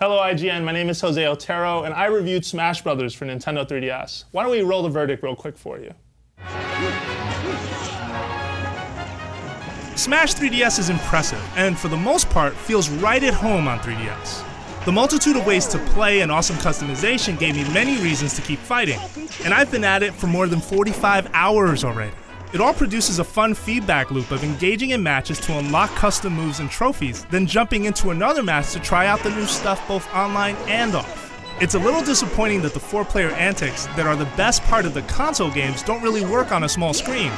Hello IGN, my name is Jose Otero, and I reviewed Smash Brothers for Nintendo 3DS. Why don't we roll the verdict real quick for you? Smash 3DS is impressive, and for the most part, feels right at home on 3DS. The multitude of ways to play and awesome customization gave me many reasons to keep fighting, and I've been at it for more than 45 hours already. It all produces a fun feedback loop of engaging in matches to unlock custom moves and trophies, then jumping into another match to try out the new stuff both online and off. It's a little disappointing that the 4-player antics that are the best part of the console games don't really work on a small screen,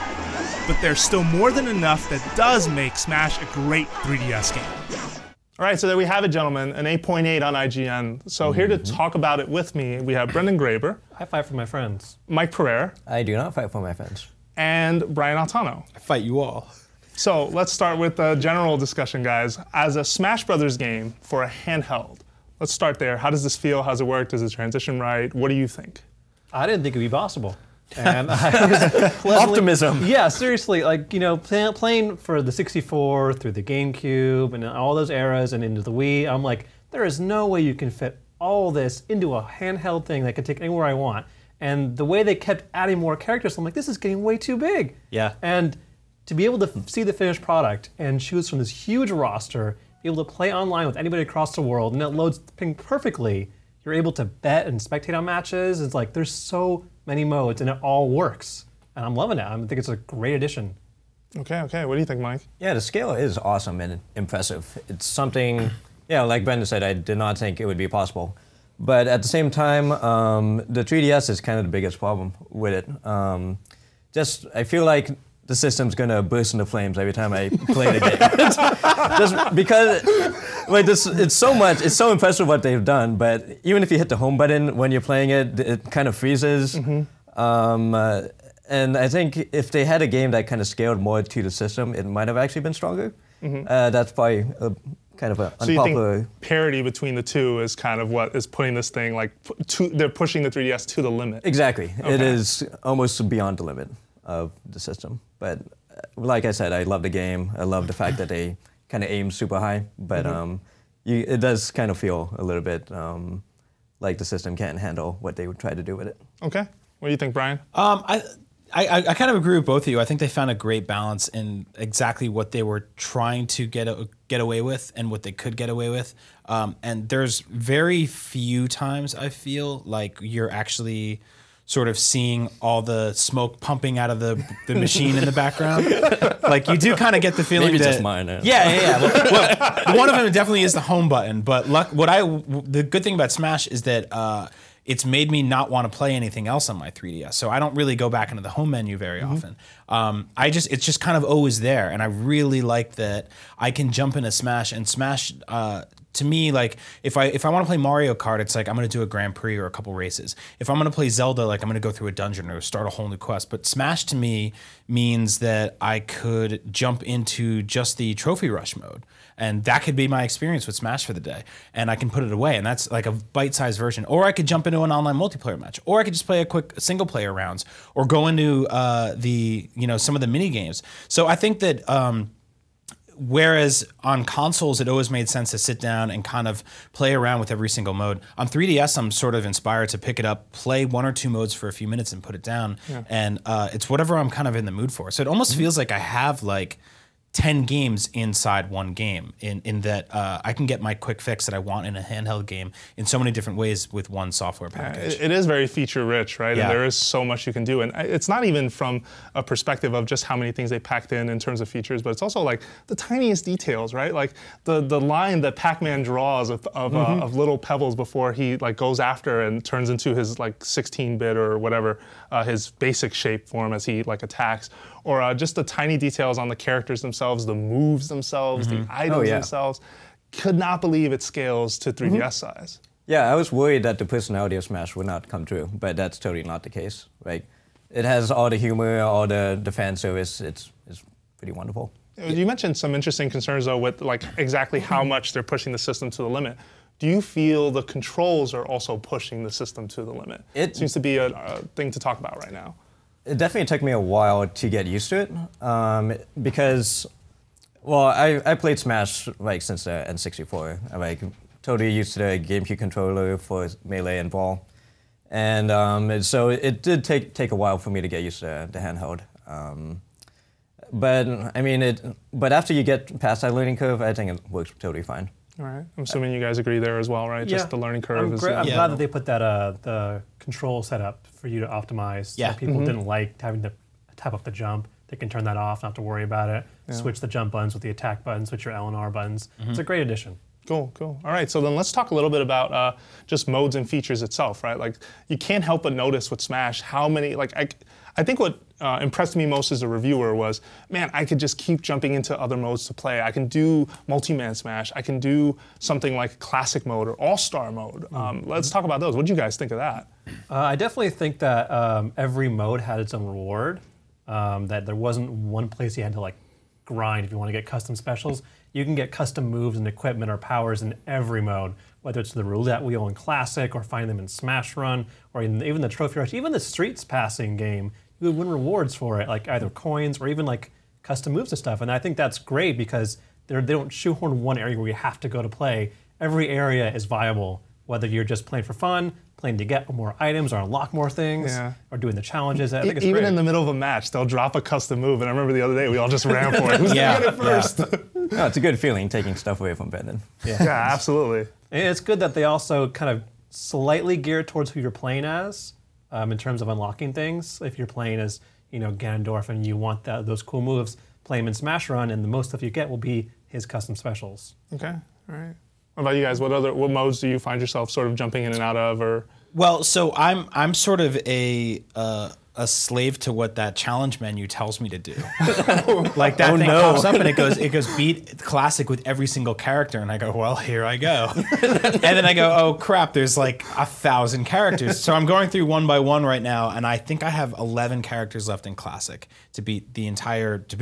but there's still more than enough that does make Smash a great 3DS game. All right, so there we have it, gentlemen, an 8.8 on IGN. So here to talk about it with me, we have Brendan Graber. I fight for my friends. Mike Pereira. I do not fight for my friends. And Brian Altano. I fight you all. So let's start with the general discussion, guys. As a Smash Brothers game for a handheld, let's start there. How does this feel? How's it work? Does it transition right? What do you think? I didn't think it would be possible. And I was Optimism. Yeah, seriously, like, you know, playing for the 64 through the GameCube and all those eras and into the Wii, I'm like, there is no way you can fit all this into a handheld thing that can take anywhere I want. And the way they kept adding more characters, I'm like, this is getting way too big. Yeah. And to be able to see the finished product and choose from this huge roster, be able to play online with anybody across the world, and it loads the ping perfectly. You're able to bet and spectate on matches. It's like, there's so many modes, and it all works. And I'm loving it. I think it's a great addition. Okay. What do you think, Mike? Yeah, the scale is awesome and impressive. It's something, yeah, like Brendan said, I did not think it would be possible. But at the same time, the 3DS is kind of the biggest problem with it. I feel like the system's gonna burst into flames every time I play the game. Just because, like, it's so impressive what they've done, but even if you hit the home button when you're playing it, it kind of freezes. And I think if they had a game that kind of scaled more to the system, it might have actually been stronger. That's probably kind of an unpopular. You think parity between the two is kind of what is putting this thing, like, they're pushing the 3DS to the limit. Exactly. Okay. It is almost beyond the limit of the system. But like I said, I love the game. I love the fact that they kind of aim super high. But it does kind of feel a little bit like the system can't handle what they would try to do with it. Okay. What do you think, Brian? I kind of agree with both of you. I think they found a great balance in exactly what they were trying to get away with and what they could get away with. And there's very few times I feel like you're actually sort of seeing all the smoke pumping out of the machine in the background. Like, you do kind of get the feeling Maybe that just mine. Yeah. Well, one of them definitely is the home button. But the good thing about Smash is that it's made me not want to play anything else on my 3DS. So I don't really go back into the home menu very often. It's just kind of always there. And I really like that I can jump into Smash, and Smash, to me, like, if I want to play Mario Kart, it's like I'm going to do a Grand Prix or a couple races. If I'm going to play Zelda, like, I'm going to go through a dungeon or start a whole new quest. But Smash to me means that I could jump into just the trophy rush mode. And that could be my experience with Smash for the day. And I can put it away, and that's like a bite-sized version. Or I could jump into an online multiplayer match. Or I could just play a quick single-player rounds. Or go into some of the mini games. So I think that whereas on consoles, it always made sense to sit down and kind of play around with every single mode. On 3DS, I'm sort of inspired to pick it up, play 1 or 2 modes for a few minutes and put it down. Yeah. And it's whatever I'm kind of in the mood for. So it almost feels like I have, like, 10 games inside one game in that I can get my quick fix that I want in a handheld game in so many different ways with one software package. It is very feature rich, right? Yeah. And there is so much you can do. And it's not even from a perspective of just how many things they packed in terms of features, but it's also like the tiniest details, right? Like the line that Pac-Man draws of little pebbles before he, like, goes after and turns into his, like, 16-bit or whatever, his basic shape form as he, like, attacks. Or just the tiny details on the characters themselves, the moves themselves, the items themselves. Could not believe it scales to 3DS size. Yeah, I was worried that the personality of Smash would not come true, but that's totally not the case. Right? It has all the humor, all the fan service. It's pretty wonderful. You mentioned some interesting concerns, though, with, like, exactly how much they're pushing the system to the limit. Do you feel the controls are also pushing the system to the limit? It seems to be a thing to talk about right now. It definitely took me a while to get used to it because, well, I played Smash, like, since the N64. I, like, totally used to the GameCube controller for melee and brawl. And so it did take a while for me to get used to the handheld. But I mean, but after you get past that learning curve, I think it works totally fine. All right. I'm assuming you guys agree there as well, right? Yeah. Just the learning curve I'm is. glad that they put that the control setup for you to optimize. Yeah. So people didn't like having to tap up the jump. They can turn that off, not have to worry about it. Yeah. Switch the jump buttons with the attack buttons, switch your L and R buttons. It's a great addition. Cool, cool. All right, so then let's talk a little bit about just modes and features itself, right? Like, you can't help but notice with Smash how many, like, I think what impressed me most as a reviewer was, man, I could just keep jumping into other modes to play. I can do multi-man Smash. I can do something like classic mode or all-star mode. Let's talk about those. What do you guys think of that? I definitely think that every mode had its own reward, that there wasn't one place you had to like grind if you want to get custom specials. You can get custom moves and equipment or powers in every mode, whether it's the roulette wheel in Classic or find them in Smash Run, or even the Trophy Rush, even the Streets Passing game, you would win rewards for it, like either coins or even like custom moves and stuff. And I think that's great because they don't shoehorn one area where you have to go to play. Every area is viable, whether you're just playing for fun, playing to get more items or unlock more things, or doing the challenges. I think it's Even great. in the middle of a match, they'll drop a custom move. And I remember the other day, we all just ran for it. Who's going to get it first? No, it's a good feeling taking stuff away from Brendan. Yeah, absolutely. And it's good that they also kind of slightly gear towards who you're playing as in terms of unlocking things. If you're playing as, you know, Ganondorf and you want those cool moves, play him in Smash Run, and the most stuff you get will be his custom specials. Okay, all right. What about you guys? What modes do you find yourself sort of jumping in and out of, or? Well, so I'm sort of a slave to what that challenge menu tells me to do. Like that thing pops up and it goes beat Classic with every single character, and I go, well, here I go. And then I go, oh crap, there's like 1,000 characters. So I'm going through one by one right now, and I think I have 11 characters left in Classic to beat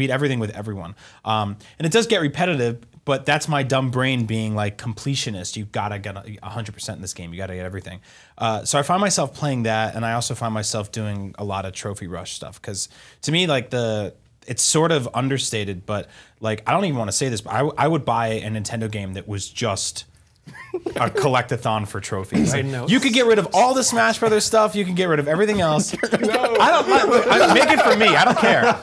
everything with everyone. And it does get repetitive. But that's my dumb brain being like completionist. You gotta get 100% in this game. You gotta get everything. So I find myself playing that, and I also find myself doing a lot of trophy rush stuff. Because to me, like it's sort of understated, but like I don't even want to say this, but I would buy a Nintendo game that was just a collectathon for trophies. I know. You could get rid of all the Smash Brothers stuff. You can get rid of everything else. Make it for me. I don't care.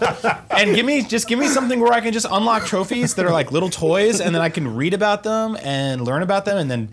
And give me something where I can just unlock trophies that are like little toys, and then I can read about them and learn about them, and then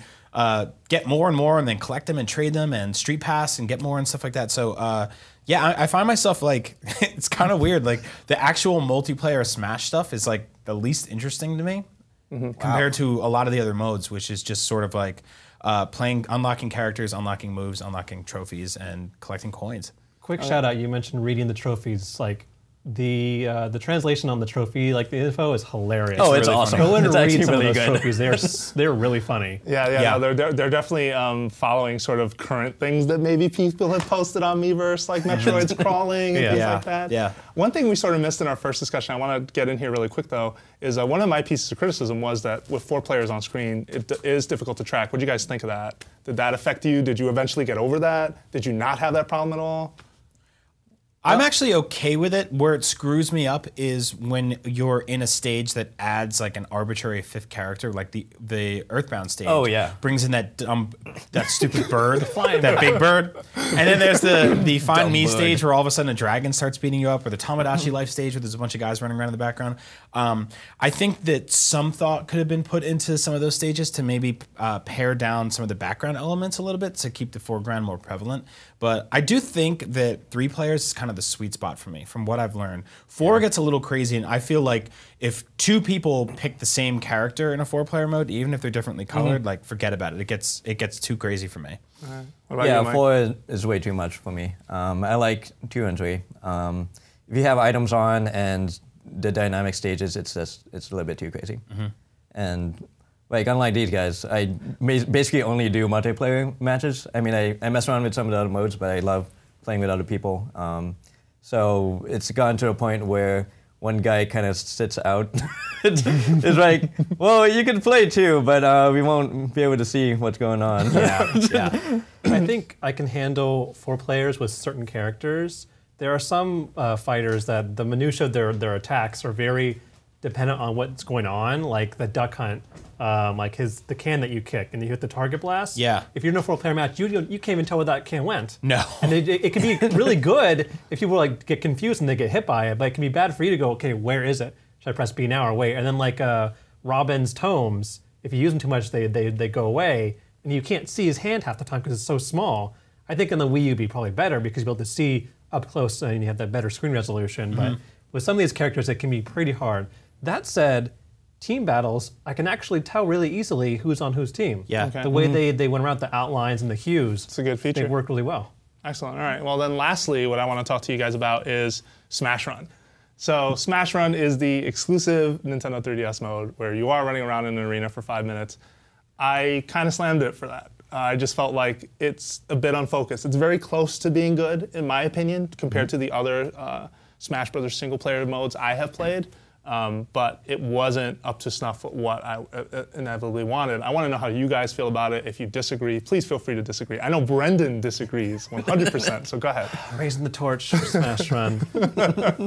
get more and more, and then collect them and trade them, and Street Pass and get more and stuff like that. So yeah, I find myself like it's kind of weird. Like the actual multiplayer Smash stuff is like the least interesting to me. Compared to a lot of the other modes, which is just sort of like unlocking characters, unlocking moves, unlocking trophies, and collecting coins. Quick shout out, you mentioned reading the trophies. Like the translation on the trophy, like the info is hilarious. Oh, it's awesome. Go and It's read actually some really of those good. trophies. They're really funny. Yeah. No, they're definitely following sort of current things that maybe people have posted on Miiverse, like Metroid's crawling and things like that. Yeah. One thing we sort of missed in our first discussion, I want to get in here really quick though, is one of my pieces of criticism was that with 4 players on screen, it is difficult to track. What do you guys think of that? Did that affect you? Did you eventually get over that? Did you not have that problem at all? I'm actually okay with it. Where it screws me up is when you're in a stage that adds like an arbitrary 5th character, like the Earthbound stage. Oh, yeah. Brings in that stupid bird, that big bird. And then there's the Find Me stage where all of a sudden a dragon starts beating you up, or the Tomodachi Life stage where there's a bunch of guys running around in the background. I think that some thought could have been put into some of those stages to maybe pare down some of the background elements a little bit to keep the foreground more prevalent. But I do think that 3 players is kind of the sweet spot for me, from what I've learned. 4 gets a little crazy, and I feel like if 2 people pick the same character in a 4-player mode, even if they're differently colored, like forget about it. It gets too crazy for me. What about Yeah, you, Mike? 4 is way too much for me. I like 2 and 3. If you have items on and the dynamic stages, it's a little bit too crazy. And like, unlike these guys, I basically only do multiplayer matches. I mean, I mess around with some of the other modes, but I love playing with other people. So it's gotten to a point where one guy kind of sits out. It's like, well, you can play too, but we won't be able to see what's going on. Yeah. I think I can handle 4 players with certain characters. There are some fighters that the minutia of their attacks are very dependent on what's going on, like the duck hunt, like the can that you kick and you hit the target blast. Yeah. If you're in a 4-player match, you can't even tell where that can went. No. And it can be really good if people like get confused and they get hit by it, but it can be bad for you to go, okay, where is it? Should I press B now or wait? And then like Robin's tomes, if you use them too much, they go away, and you can't see his hand half the time because it's so small. I think on the Wii U would be probably better because you'll be able to see up close and you have that better screen resolution. But with some of these characters, it can be pretty hard. That said, team battles, I can actually tell really easily who's on whose team. Yeah. Okay. The way they went around the outlines and the hues, It's a good feature. they work really well. Excellent. All right. Well, then lastly, what I want to talk to you guys about is Smash Run. So Smash Run is the exclusive Nintendo 3DS mode where you are running around in an arena for 5 minutes. I kind of slammed it for that. I just felt like it's a bit unfocused. It's very close to being good, in my opinion, compared to the other Smash Brothers single-player modes I have played. But it wasn't up to snuff with what I inevitably wanted. I want to know how you guys feel about it. If you disagree, please feel free to disagree. I know Brendan disagrees 100%, so go ahead. Raising the torch for Smash Run.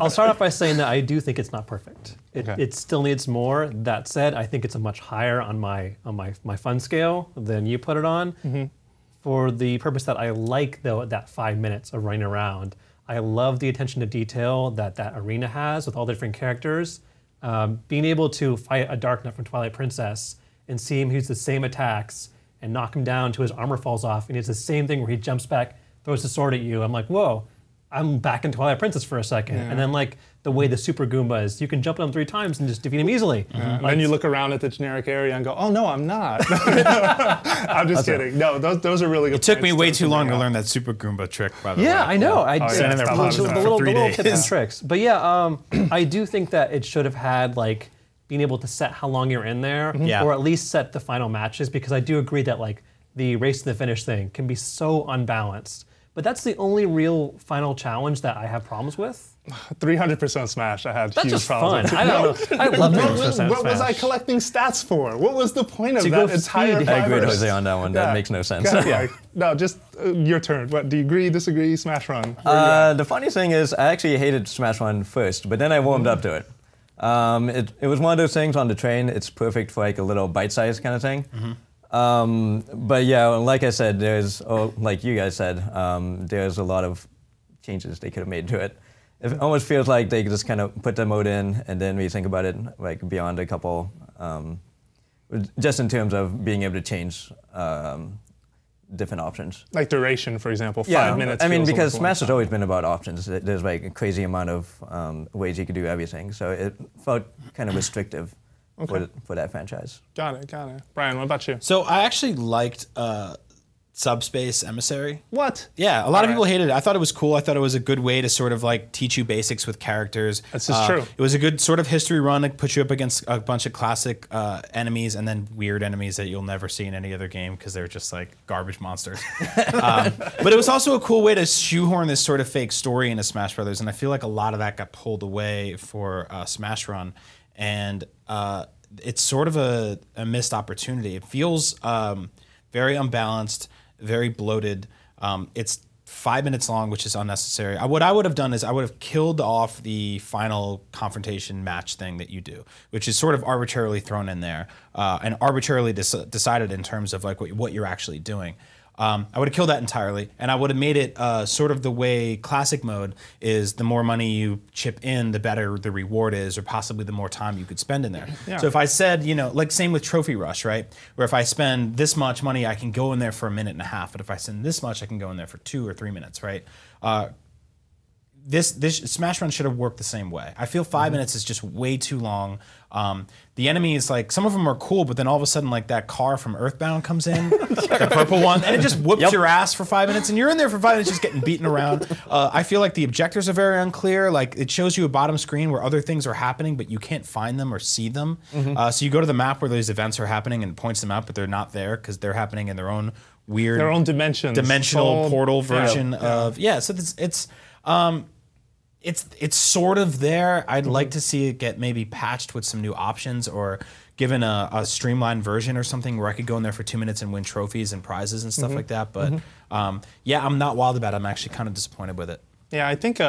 I'll start off by saying that I do think it's not perfect. It still needs more. That said, I think it's a much higher on my fun scale than you put it on. For the purpose that I like, though, that 5 minutes of running around. I love the attention to detail that arena has with all the different characters. Being able to fight a Dark Knight from Twilight Princess and see him use the same attacks and knock him down till his armor falls off, and it's the same thing where he jumps back, throws the sword at you. I'm like, whoa, I'm back in Twilight Princess for a second. Yeah. And then like the way the Super Goombas, you can jump on them 3 times and just defeat him easily. And then you look around at the generic area and go, oh no, I'm not. I'm just kidding. No, those are really good. It took me points way too long to bring learn that Super Goomba trick, by the way. Yeah, I know. I yeah. sat in there the practicing little, for the 3 little days. tips and tricks. But yeah, I do think that it should have had like being able to set how long you're in there, Yeah. or at least set the final matches, because I do agree that like the race to the finish thing can be so unbalanced. But that's the only real final challenge that I have problems with. 300% Smash, I had That's huge just problems fun. with. I don't know. I love 300% What was I Smash. collecting stats for? What was the point of To that go entire speed. I agree with virus? Jose on that one. That makes no sense. No, just your turn. What, do you agree, disagree, Smash Run? The funny thing is, I actually hated Smash Run first, but then I warmed up to it. It was one of those things on the train. It's perfect for like a little bite-sized kind of thing. But yeah, like I said, like you guys said, there's a lot of changes they could have made to it. It almost feels like they just kind of put the mode in, and then we think about it like beyond a couple, just in terms of being able to change different options. Like duration, for example, 5 Yeah, minutes. I mean, feels because like a long Smash has time. always been about options. There's like a crazy amount of ways you could do everything, so it felt kind of restrictive for that franchise. Got it. Brian, what about you? So I actually liked Subspace Emissary. What? Yeah, a lot of people hated it. I thought it was cool. I thought it was a good way to sort of like teach you basics with characters. This is true. It was a good sort of history run. It put you up against a bunch of classic enemies and then weird enemies that you'll never see in any other game because they're just like garbage monsters. But it was also a cool way to shoehorn this sort of fake story into Smash Brothers, and I feel like a lot of that got pulled away for Smash Run, and it's sort of a missed opportunity. It feels very unbalanced, very bloated. It's 5 minutes long, which is unnecessary. What I would have done is I would have killed off the final confrontation match thing that you do, which is sort of arbitrarily thrown in there and arbitrarily decided in terms of like what you're actually doing. I would have killed that entirely, and I would have made it sort of the way classic mode is: the more money you chip in, the better the reward is, or possibly the more time you could spend in there. Yeah. So if I said, like same with Trophy Rush, right? Where if I spend this much money, I can go in there for 1.5 minutes, but if I spend this much, I can go in there for 2 or 3 minutes, right? This Smash Run should have worked the same way. I feel 5 minutes is just way too long. The enemies, like some of them are cool, but then all of a sudden, like that car from Earthbound comes in, the purple one, and it just whoops your ass for 5 minutes, and you're in there for 5 minutes just getting beaten around. I feel like the objectives are very unclear. Like it shows you a bottom screen where other things are happening, but you can't find them or see them. So you go to the map where those events are happening and it points them out, but they're not there because they're happening in their own weird, Their own dimensional portal version of So it's sort of there. I'd like to see it get maybe patched with some new options or given a streamlined version or something where I could go in there for 2 minutes and win trophies and prizes and stuff like that. But yeah, I'm not wild about it. I'm actually kind of disappointed with it. Yeah, I think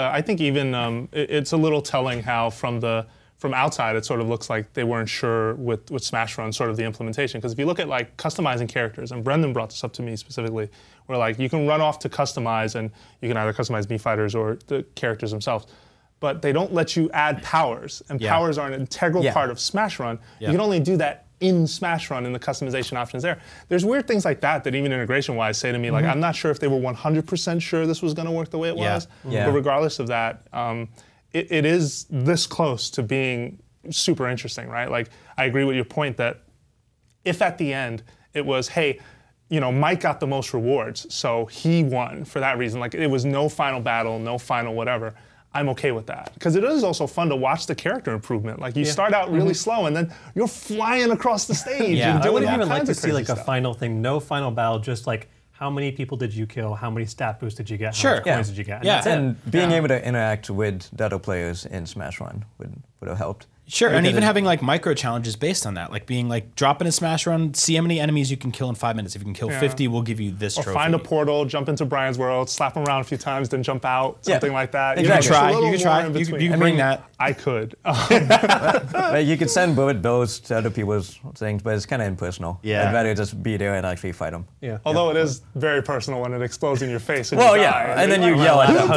even it's a little telling how from the from outside, it sort of looks like they weren't sure with Smash Run, sort of the implementation. Because if you look at like customizing characters, and Brendan brought this up to me specifically, where like you can run off to customize, and you can either customize Mii fighters or the characters themselves. But they don't let you add powers, and powers are an integral part of Smash Run. You can only do that in Smash Run in the customization options there. There's weird things like that that even integration-wise say to me, like, I'm not sure if they were 100% sure this was going to work the way it was. But regardless of that, it is this close to being super interesting, right? Like, I agree with your point that if at the end it was, hey, you know, Mike got the most rewards, so he won for that reason. Like, it was no final battle, no final whatever. I'm okay with that. Because it is also fun to watch the character improvement. Like, you start out really slow, and then you're flying across the stage. And I doing would all even like kinds to of see like crazy a stuff. final thing, no final battle, just like how many people did you kill, how many stat boosts did you get, how much coins did you get, and that's it. And being able to interact with the other players in Smash Run would have helped. Sure, and even having like micro challenges based on that, like being like drop in a Smash Run, see how many enemies you can kill in 5 minutes. If you can kill 50, we'll give you this trophy. Or find a portal, jump into Brian's world, slap him around a few times, then jump out, something like that. Exactly. You know, You can just a try. little more in You between. can bring that. I could. Like, you could send bullet bills to other people's things, but it's kind of impersonal. Yeah. I'd rather just be there and actually fight them. Although it is very personal when it explodes in your face. And Well, you yeah, die. and then you yell at them.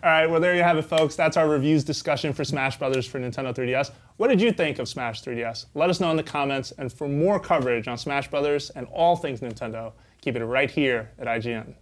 All right, well, there you have it, folks. That's our reviews discussion for Smash Brothers for Nintendo 3DS. What did you think of Smash 3DS? Let us know in the comments. And for more coverage on Smash Brothers and all things Nintendo, keep it right here at IGN.